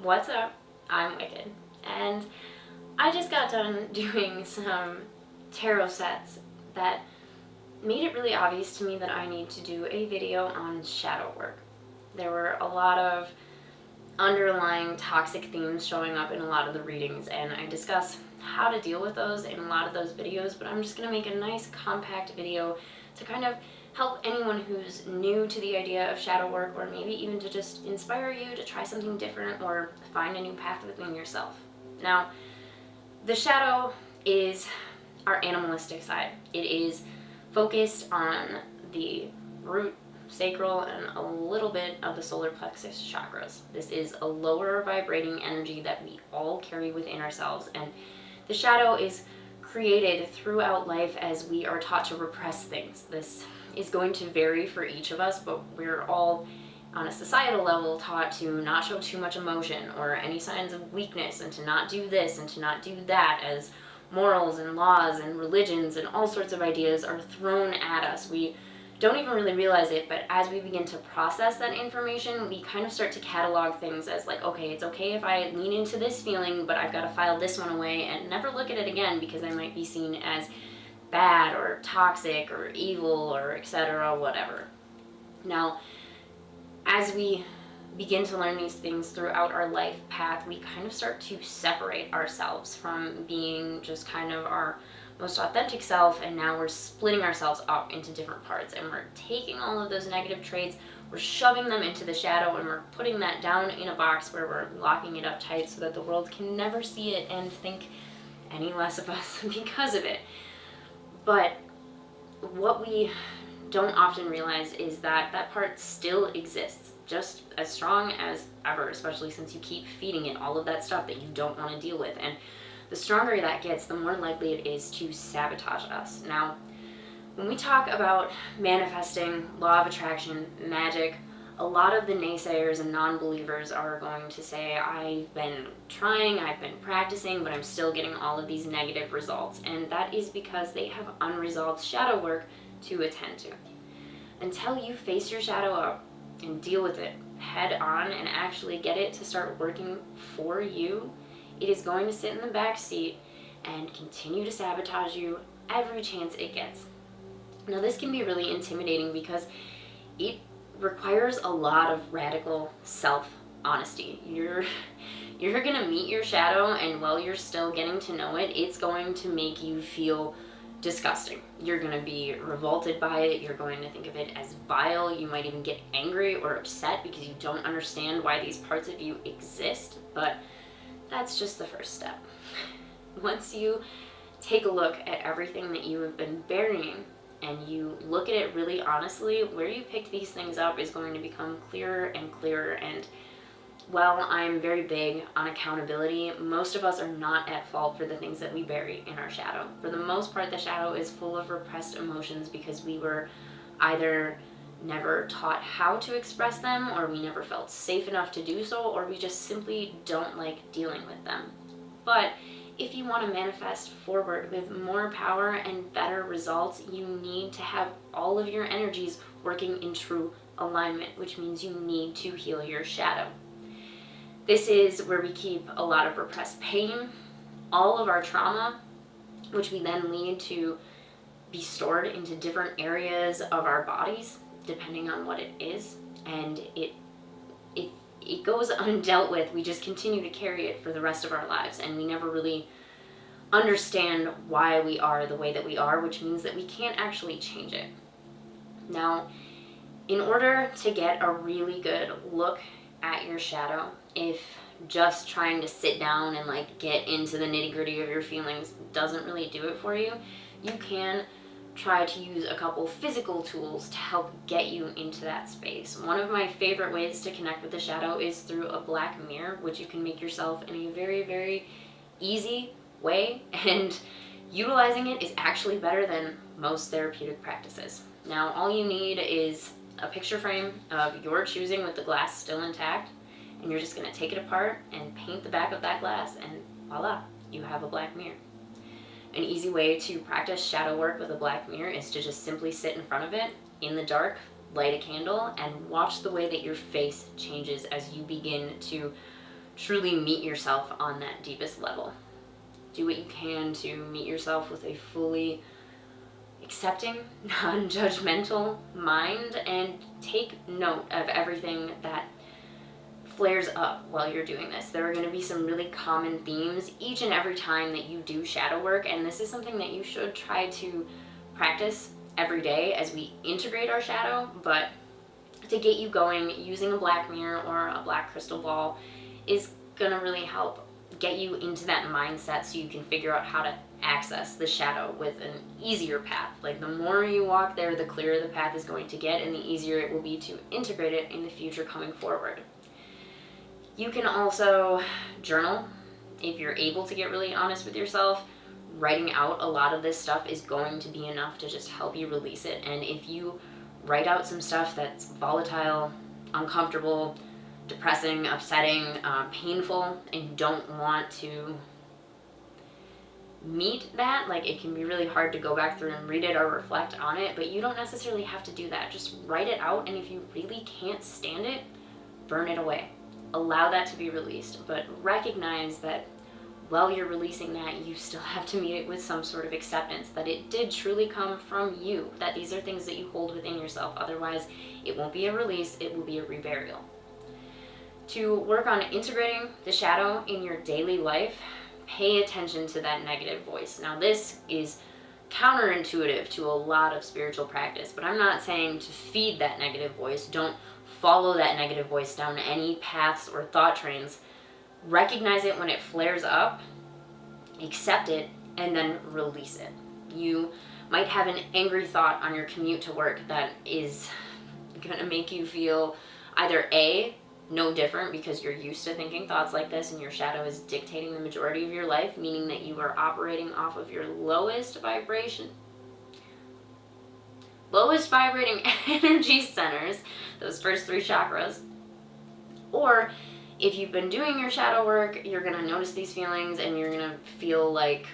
What's up? I'm Wicked, and I just got done doing some tarot sets that made it really obvious to me that I need to do a video on shadow work. There were a lot of underlying toxic themes showing up in a lot of the readings, and I discuss how to deal with those in a lot of those videos, but I'm just going to make a nice compact video to kind of help anyone who's new to the idea of shadow work, or maybe even to just inspire you to try something different or find a new path within yourself. Now, the shadow is our animalistic side. It is focused on the root, sacral, and a little bit of the solar plexus chakras. This is a lower vibrating energy that we all carry within ourselves, and the shadow is created throughout life as we are taught to repress things. This is going to vary for each of us, but we're all on a societal level taught to not show too much emotion or any signs of weakness, and to not do this and to not do that, as morals and laws and religions and all sorts of ideas are thrown at us. We don't even really realize it, but as we begin to process that information, we kind of start to catalog things as like, okay, it's okay if I lean into this feeling, but I've got to file this one away and never look at it again because I might be seen as bad or toxic or evil or etc., whatever. Now, as we begin to learn these things throughout our life path, we kind of start to separate ourselves from being just kind of our most authentic self, and now we're splitting ourselves up into different parts, and we're taking all of those negative traits, we're shoving them into the shadow, and we're putting that down in a box where we're locking it up tight so that the world can never see it and think any less of us because of it. But what we don't often realize is that that part still exists, just as strong as ever, especially since you keep feeding it all of that stuff that you don't want to deal with. And the stronger that gets, the more likely it is to sabotage us. Now, when we talk about manifesting, law of attraction, magic, a lot of the naysayers and non-believers are going to say, I've been trying, I've been practicing, but I'm still getting all of these negative results. And that is because they have unresolved shadow work to attend to. Until you face your shadow up and deal with it head on and actually get it to start working for you, it is going to sit in the back seat and continue to sabotage you every chance it gets. Now, this can be really intimidating because it requires a lot of radical self-honesty. You're going to meet your shadow, and while you're still getting to know it, it's going to make you feel disgusting. You're going to be revolted by it. You're going to think of it as vile. You might even get angry or upset because you don't understand why these parts of you exist, but that's just the first step. Once you take a look at everything that you have been burying and you look at it really honestly, where you picked these things up is going to become clearer and clearer. And while I'm very big on accountability, most of us are not at fault for the things that we bury in our shadow. For the most part, the shadow is full of repressed emotions because we were either never taught how to express them, or we never felt safe enough to do so, or we just simply don't like dealing with them. But if you want to manifest forward with more power and better results, you need to have all of your energies working in true alignment, which means you need to heal your shadow. This is where we keep a lot of repressed pain, all of our trauma, which we then lead to be stored into different areas of our bodies, depending on what it is, and it goes undealt with. We just continue to carry it for the rest of our lives, and we never really understand why we are the way that we are, which means that we can't actually change it. Now, in order to get a really good look at your shadow, if just trying to sit down and like get into the nitty-gritty of your feelings doesn't really do it for you, you can try to use a couple physical tools to help get you into that space. One of my favorite ways to connect with the shadow is through a black mirror, which you can make yourself in a very, very easy way, and utilizing it is actually better than most therapeutic practices. Now, all you need is a picture frame of your choosing with the glass still intact, and you're just going to take it apart and paint the back of that glass, and voila, you have a black mirror. An easy way to practice shadow work with a black mirror is to just simply sit in front of it in the dark, light a candle, and watch the way that your face changes as you begin to truly meet yourself on that deepest level. Do what you can to meet yourself with a fully accepting, non-judgmental mind, and take note of everything that flares up while you're doing this. There are going to be some really common themes each and every time that you do shadow work, and this is something that you should try to practice every day as we integrate our shadow. But to get you going, using a black mirror or a black crystal ball is going to really help get you into that mindset so you can figure out how to access the shadow with an easier path. Like, the more you walk there, the clearer the path is going to get, and the easier it will be to integrate it in the future coming forward. You can also journal if you're able to get really honest with yourself. Writing out a lot of this stuff is going to be enough to just help you release it. And if you write out some stuff that's volatile, uncomfortable, depressing, upsetting, painful, and you don't want to meet that, like, it can be really hard to go back through and read it or reflect on it, but you don't necessarily have to do that. Just write it out, and if you really can't stand it, burn it away. Allow that to be released, but recognize that while you're releasing that, you still have to meet it with some sort of acceptance that it did truly come from you, that these are things that you hold within yourself. Otherwise, it won't be a release, it will be a reburial. To work on integrating the shadow in your daily life, pay attention to that negative voice. Now, this is counterintuitive to a lot of spiritual practice, but I'm not saying to feed that negative voice. Don't follow that negative voice down any paths or thought trains. Recognize it when it flares up, accept it, and then release it. You might have an angry thought on your commute to work that is going to make you feel either A, no different because you're used to thinking thoughts like this and your shadow is dictating the majority of your life, meaning that you are operating off of your lowest vibrating energy centers, those first 3 chakras. Or if you've been doing your shadow work, you're going to notice these feelings and you're going to feel like,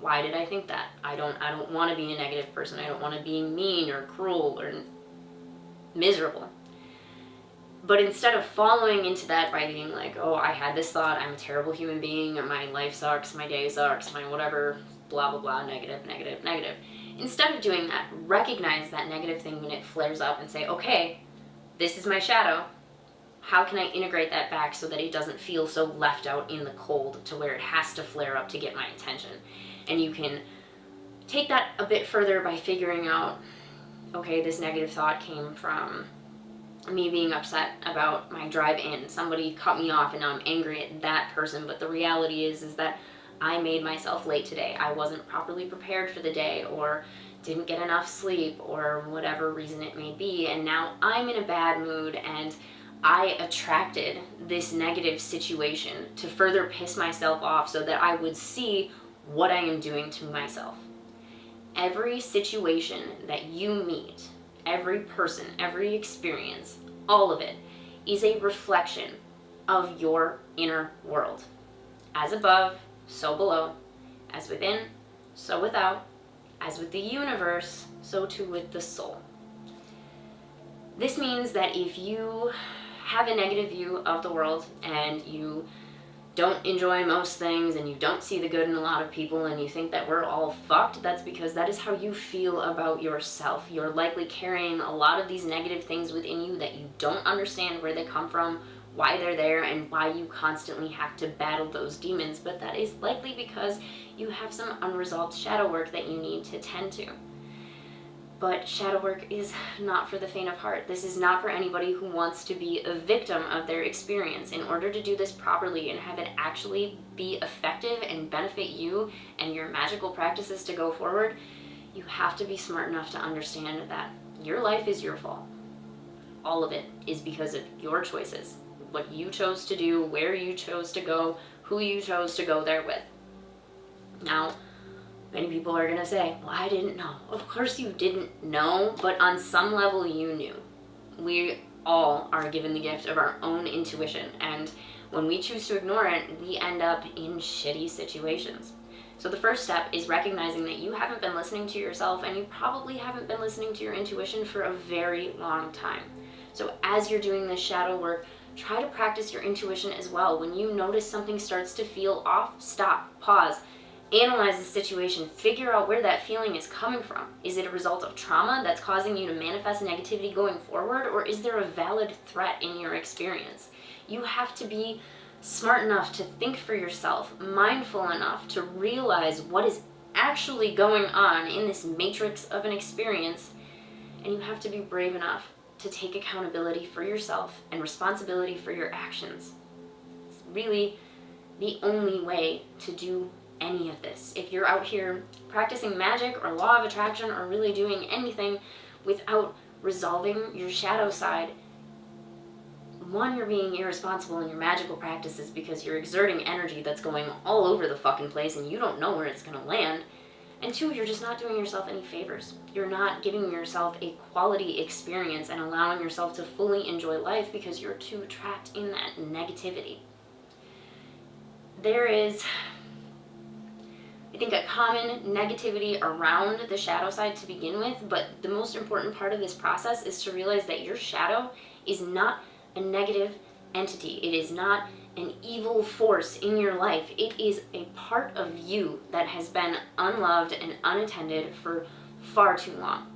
why did I think that? I don't want to be a negative person. I don't want to be mean or cruel or miserable. But instead of following into that by being like, oh, I had this thought, I'm a terrible human being, my life sucks, my day sucks, my whatever, blah, blah, blah, negative, negative, negative. Instead of doing that, recognize that negative thing when it flares up and say, okay, this is my shadow. How can I integrate that back so that it doesn't feel so left out in the cold to where it has to flare up to get my attention? And you can take that a bit further by figuring out, okay, this negative thought came from me being upset about my drive in. Somebody cut me off and now I'm angry at that person. But the reality is that I made myself late today. I wasn't properly prepared for the day, or didn't get enough sleep, or whatever reason it may be. And now I'm in a bad mood and I attracted this negative situation to further piss myself off so that I would see what I am doing to myself. Every situation that you meet, every person, every experience, all of it is a reflection of your inner world. As above, so below. As within, so without. As with the universe, so too with the soul. This means that if you have a negative view of the world and you don't enjoy most things and you don't see the good in a lot of people and you think that we're all fucked, that's because that is how you feel about yourself. You're likely carrying a lot of these negative things within you that you don't understand where they come from, why they're there, and why you constantly have to battle those demons. But that is likely because you have some unresolved shadow work that you need to tend to. But shadow work is not for the faint of heart. This is not for anybody who wants to be a victim of their experience. In order to do this properly and have it actually be effective and benefit you and your magical practices to go forward, you have to be smart enough to understand that your life is your fault. All of it is because of your choices. What you chose to do, where you chose to go, who you chose to go there with. Now, many people are going to say, well, I didn't know. Of course you didn't know, but on some level you knew. We all are given the gift of our own intuition, and when we choose to ignore it, we end up in shitty situations. So the first step is recognizing that you haven't been listening to yourself, and you probably haven't been listening to your intuition for a very long time. So as you're doing this shadow work, Try to practice your intuition as well. When you notice something starts to feel off, stop, pause, analyze the situation, figure out where that feeling is coming from. Is it a result of trauma that's causing you to manifest negativity going forward, or is there a valid threat in your experience? You have to be smart enough to think for yourself, mindful enough to realize what is actually going on in this matrix of an experience, and you have to be brave enough to take accountability for yourself and responsibility for your actions. It's really the only way to do any of this. If you're out here practicing magic or law of attraction or really doing anything without resolving your shadow side, one, you're being irresponsible in your magical practices because you're exerting energy that's going all over the fucking place and you don't know where it's going to land. And two, you're just not doing yourself any favors. You're not giving yourself a quality experience and allowing yourself to fully enjoy life because you're too trapped in that negativity. There is, I think, a common negativity around the shadow side to begin with, but the most important part of this process is to realize that your shadow is not a negative entity. It is not an evil force in your life. It is a part of you that has been unloved and unattended for far too long.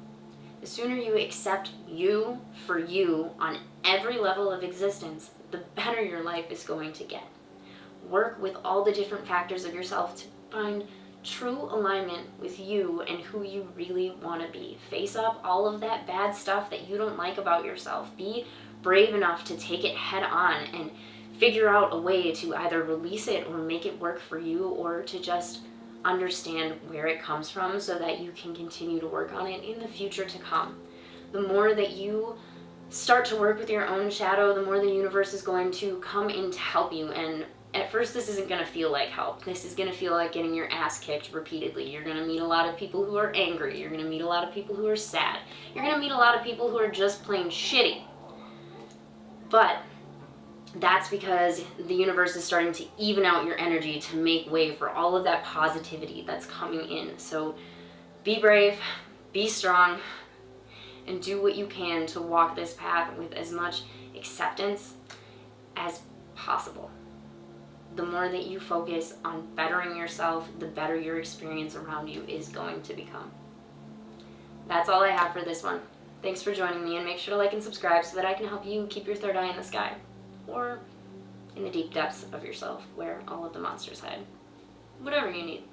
The sooner you accept you for you on every level of existence, the better your life is going to get. Work with all the different factors of yourself to find true alignment with you and who you really want to be. Face up all of that bad stuff that you don't like about yourself. Be brave enough to take it head on and figure out a way to either release it or make it work for you, or to just understand where it comes from so that you can continue to work on it in the future to come. The more that you start to work with your own shadow, the more the universe is going to come in to help you. And at first, this isn't going to feel like help. This is going to feel like getting your ass kicked repeatedly. You're going to meet a lot of people who are angry. You're going to meet a lot of people who are sad. You're going to meet a lot of people who are just plain shitty. But that's because the universe is starting to even out your energy to make way for all of that positivity that's coming in. So be brave, be strong, and do what you can to walk this path with as much acceptance as possible. The more that you focus on bettering yourself, the better your experience around you is going to become. That's all I have for this one. Thanks for joining me, and make sure to like and subscribe so that I can help you keep your third eye in the sky, or in the deep depths of yourself where all of the monsters hide. Whatever you need.